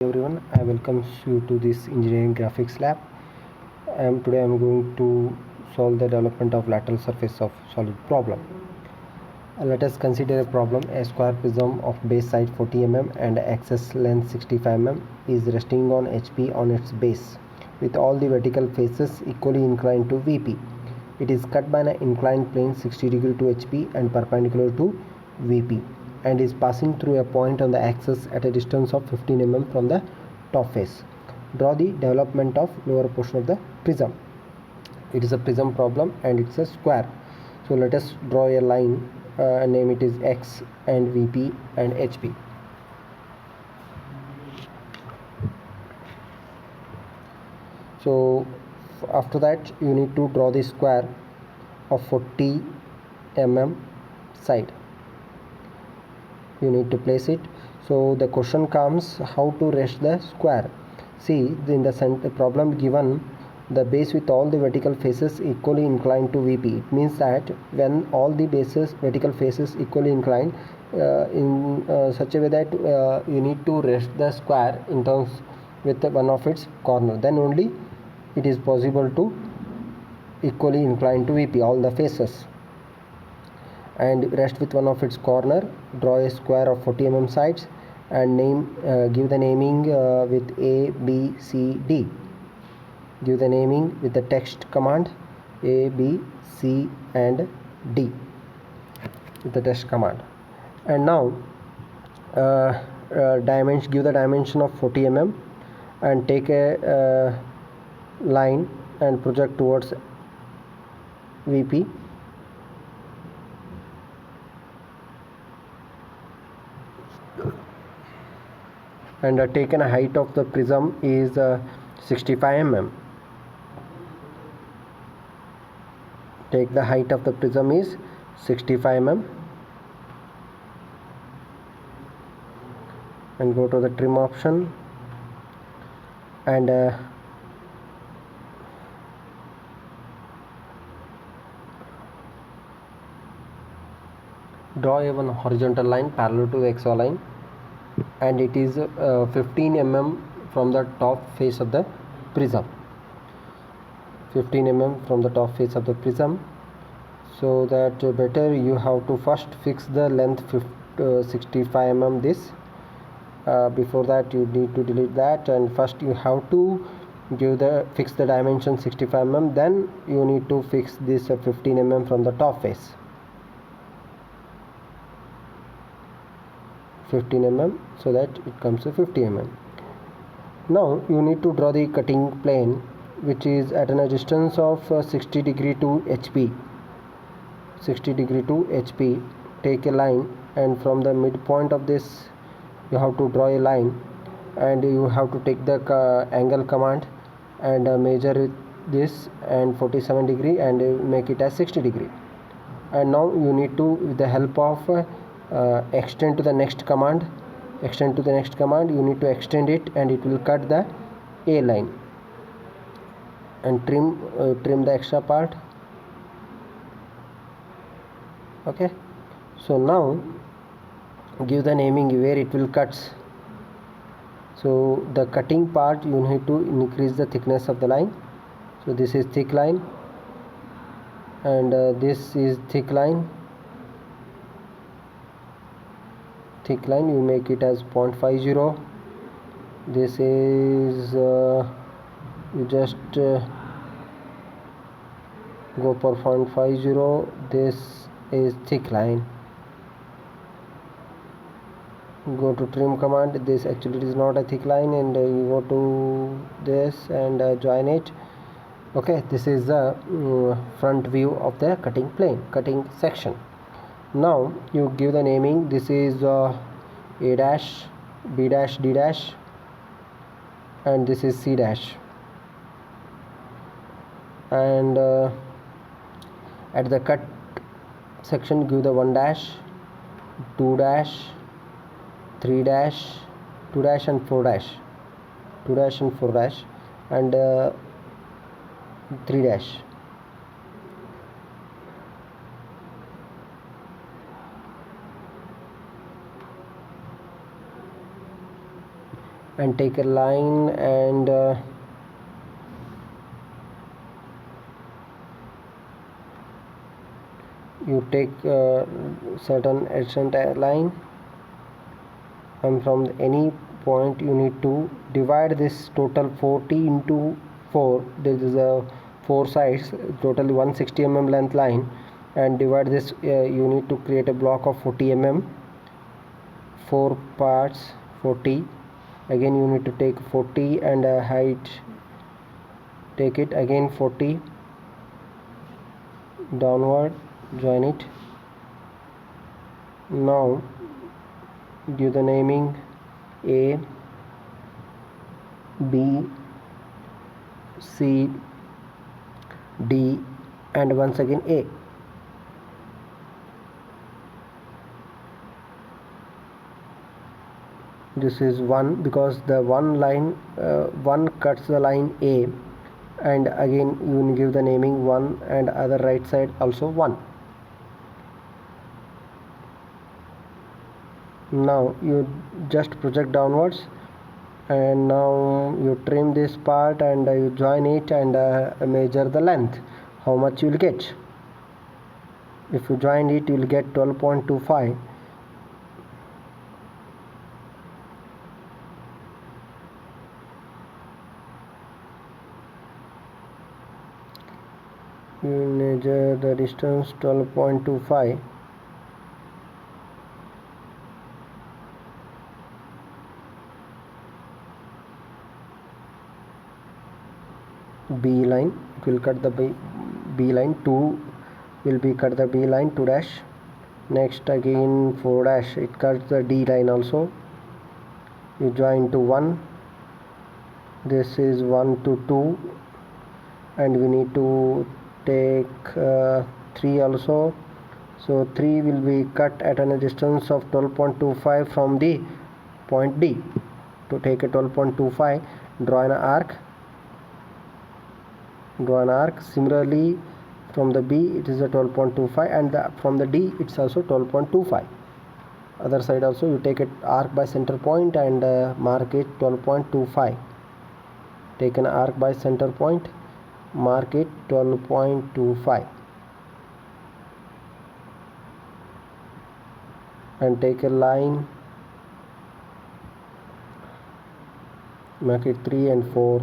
Everyone, I welcome you to this engineering graphics lab. Today I am going to solve the development of lateral surface of solid problem. Let us consider a problem. A square prism of base side 40 mm and axis length 65 mm is resting on HP on its base with all the vertical faces equally inclined to VP. It is cut by an inclined plane 60 degree to HP and perpendicular to VP, and is passing through a point on the axis at a distance of 15 mm from the top face. Draw the development of lower portion of the prism. It is a prism problem and it's a square. So let us draw a line, name it is X and VP and HP. So after that you need to draw the square of 40 mm side. You need to place it. So the question comes, how to rest the square? See, in the problem given, the base with all the vertical faces equally inclined to VP. It means that when all the vertical faces equally inclined in such a way that you need to rest the square in terms with one of its corner, then only it is possible to equally inclined to VP all the faces. And rest with one of its corner. Draw a square of 40 mm sides and give the naming with A, B, C, D. Give the naming with the text command A, B, C and D with the text command. And now give the dimension of 40 mm and take a line and project towards VP. And taken height of the prism is 65 mm. Take the height of the prism is 65 mm and go to the trim option and draw a one horizontal line parallel to the XY line, and it is 15 mm from the top face of the prism. 15 mm from the top face of the prism. So that better you have to first fix the length 65 mm this. Before that you need to delete that, and first you have to fix the dimension 65 mm, then you need to fix this 15 mm from the top face. 15 mm, so that it comes to 50 mm. Now you need to draw the cutting plane, which is at a distance of 60 degree to HP. 60 degree to HP. Take a line, and from the midpoint of this you have to draw a line, and you have to take the angle command and measure this and 47 degree and make it as 60 degree. And now you need to, with the help of extend to the next command, you need to extend it, and it will cut the A line and trim the extra part. Okay, so now give the naming where it will cut. So the cutting part, you need to increase the thickness of the line. So this is thick line, and this is thick line. You make it as 0.50. This is you just go for 0.50. this is thick line. Go to trim command. This actually is not a thick line, and you go to this and join it. Okay, this is the front view of the cutting section. Now you give the naming. This is A dash, B dash, D dash, and this is C dash. And at the cut section give the 1 dash, 2 dash, 3 dash, 2 dash and 4 dash, and 3 dash. and take a line and you take certain adjacent line, and from any point you need to divide this total 40 into 4. This is a 4 sides, totally 160 mm length line, and divide this. You need to create a block of 40 mm, 4 parts 40. Again you need to take 40 and height, take it again 40 downward, join it. Now give the naming A, B, C, D, and once again A. This is 1 because the one line 1 cuts the line A, and again you give the naming 1, and other right side also 1. Now you just project downwards, and now you trim this part and you join it and measure the length, how much you will get. If you join it, you will get 12.25. You measure the distance 12.25. B line, it will cut the B line. 2 will be cut the B line, 2 dash. Next again 4 dash, it cuts the D line also. You join to 1. This is 1 to 2, and we need to take 3 also. So 3 will be cut at a distance of 12.25 from the point D. To take a 12.25, draw an arc. Similarly from the B it is a 12.25, and from the D it's also 12.25. Other side also you take an arc by center point and mark it 12.25. Take an arc by center point, mark it 12.25, and take a line, mark it 3 and 4.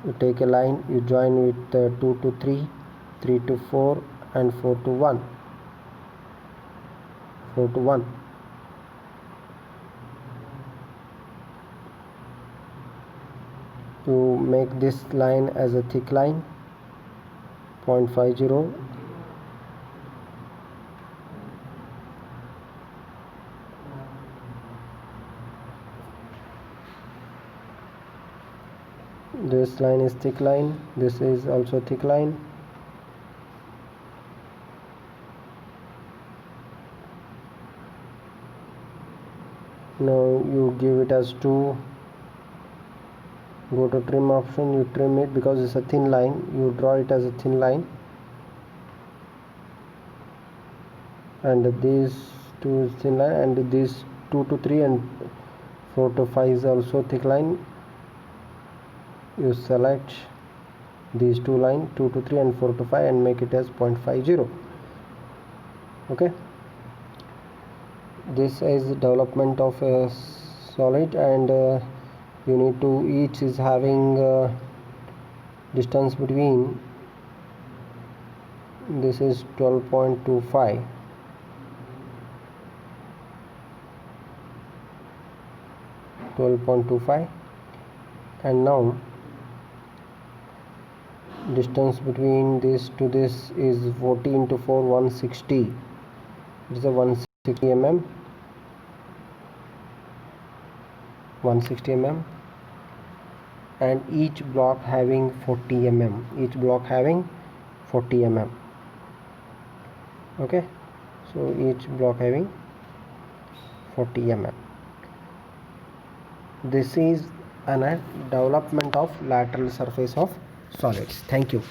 You take a line, you join with 2 to 3, 3 to 4, and 4 to 1. 4 to 1. To make this line as a thick line, 0.50. This line is thick line, this is also thick line. Now you give it as 2. Go to trim option, you trim it because it's a thin line, you draw it as a thin line. And these 2 is thin line, and these 2 to 3 and 4 to 5 is also thick line. You select these 2 lines, 2 to 3 and 4 to 5, and make it as 0.50. Okay, this is development of a solid, and you need to, each is having distance between, this is 12.25, and now distance between this to this is 40 into 4, 160. It is a 160 mm, 160 mm, and each block having 40 mm, each block having 40 mm. Okay, so each block having 40 mm. This is a development of lateral surface of solids. Thank you.